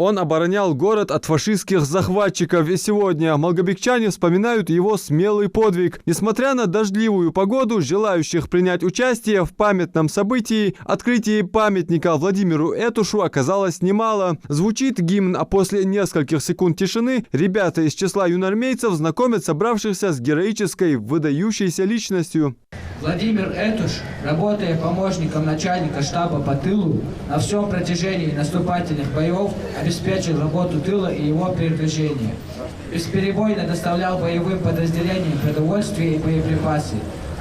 Он оборонял город от фашистских захватчиков, и сегодня малгобекчане вспоминают его смелый подвиг. Несмотря на дождливую погоду, желающих принять участие в памятном событии, открытии памятника Владимиру Этушу оказалось немало. Звучит гимн, а после нескольких секунд тишины ребята из числа юноармейцев знакомят собравшихся с героической, выдающейся личностью. Владимир Этуш, работая помощником начальника штаба по тылу, на всем протяжении наступательных боев обеспечил работу тыла и его передвижение. Бесперебойно доставлял боевым подразделениям продовольствие и боеприпасы,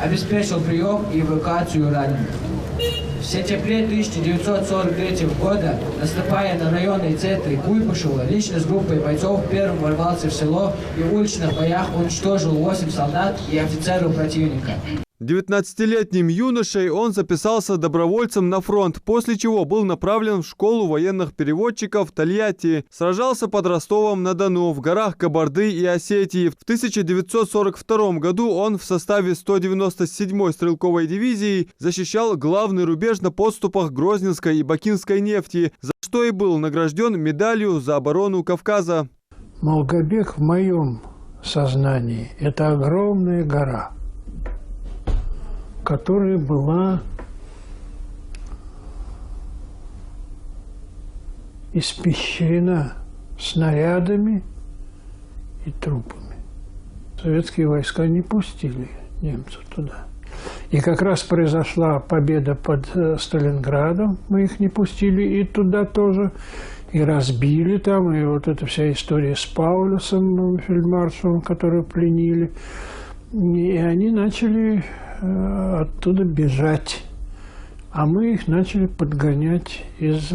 обеспечил прием и эвакуацию раненых. В сентябре 1943 года, наступая на районные центры Куйбышева, лично с группой бойцов первым ворвался в село и в уличных боях уничтожил 8 солдат и офицеров противника. 19-летним юношей он записался добровольцем на фронт, после чего был направлен в школу военных переводчиков в Тольятти. Сражался под Ростовом-на-Дону, в горах Кабарды и Осетии. В 1942 году он в составе 197-й стрелковой дивизии защищал главный рубеж на подступах Грозненской и Бакинской нефти, за что и был награжден медалью за оборону Кавказа. Малгобек в моем сознании – это огромная гора, которая была испещрена снарядами и трупами. Советские войска не пустили немцев туда. И как раз произошла победа под Сталинградом, мы их не пустили, и туда тоже, и разбили там, и вот эта вся история с Паулюсом, фельдмаршалом, которого пленили. И они начали оттуда бежать, а мы их начали подгонять с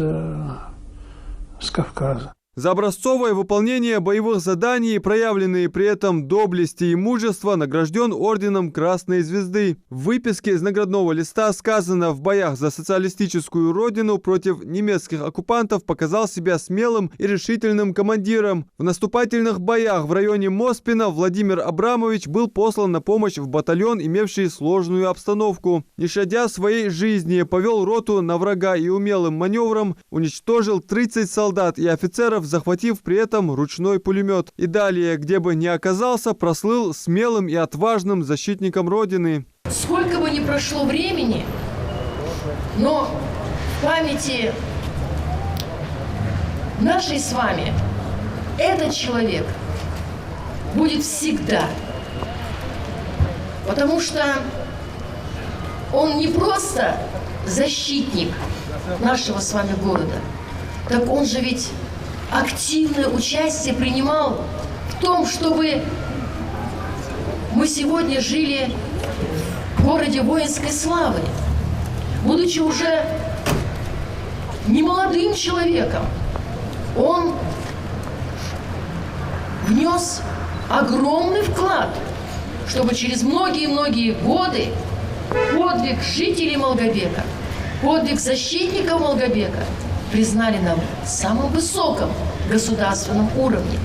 Кавказа. За образцовое выполнение боевых заданий и проявленные при этом доблести и мужество награжден орденом Красной Звезды. В выписке из наградного листа сказано: в боях за социалистическую родину против немецких оккупантов показал себя смелым и решительным командиром. В наступательных боях в районе Моспина Владимир Абрамович был послан на помощь в батальон, имевший сложную обстановку. Не щадя своей жизни, повел роту на врага и умелым маневром уничтожил 30 солдат и офицеров, захватив при этом ручной пулемет. И далее, где бы ни оказался, прослыл смелым и отважным защитником Родины. Сколько бы ни прошло времени, но в памяти нашей с вами этот человек будет всегда. Потому что он не просто защитник нашего с вами города, так он же ведь активное участие принимал в том, чтобы мы сегодня жили в городе воинской славы. Будучи уже немолодым человеком, он внес огромный вклад, чтобы через многие-многие годы подвиг жителей Малгобека, подвиг защитников Малгобека признали на самом высоком государственном уровне.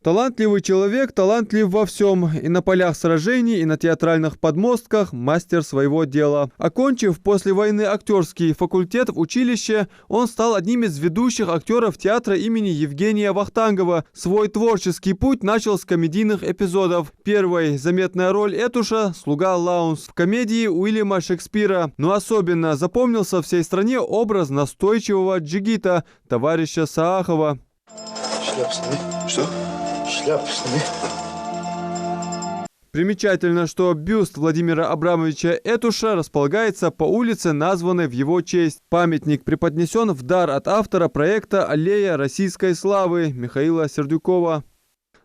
Талантливый человек, талантлив во всем. И на полях сражений, и на театральных подмостках мастер своего дела. Окончив после войны актерский факультет в училище, он стал одним из ведущих актеров театра имени Евгения Вахтангова. Свой творческий путь начал с комедийных эпизодов. Первая заметная роль Этуша – «Слуга Лаунс» в комедии Уильяма Шекспира. Но особенно запомнился всей стране образ настойчивого джигита, товарища Саахова. Шляпу сними. Что? Шляпу сними. Примечательно, что бюст Владимира Абрамовича Этуша располагается по улице, названной в его честь. Памятник преподнесен в дар от автора проекта «Аллея российской славы» Михаила Сердюкова.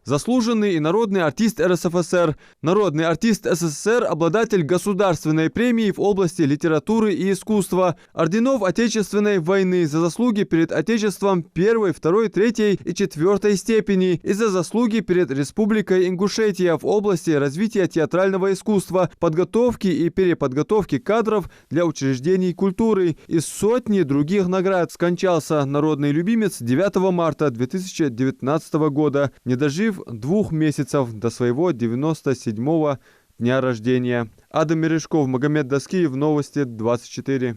Заслуженный и народный артист РСФСР, народный артист СССР, обладатель государственной премии в области литературы и искусства, орденов Отечественной войны за заслуги перед Отечеством 1, 2, 3 и 4 степени и за заслуги перед Республикой Ингушетия в области развития театрального искусства, подготовки и переподготовки кадров для учреждений культуры и сотни других наград. Скончался народный любимец 9 марта 2019 года, не дожив 2 месяцев до своего 97-го дня рождения. Адам Мережков, Магомед Даскиев, Новости 24.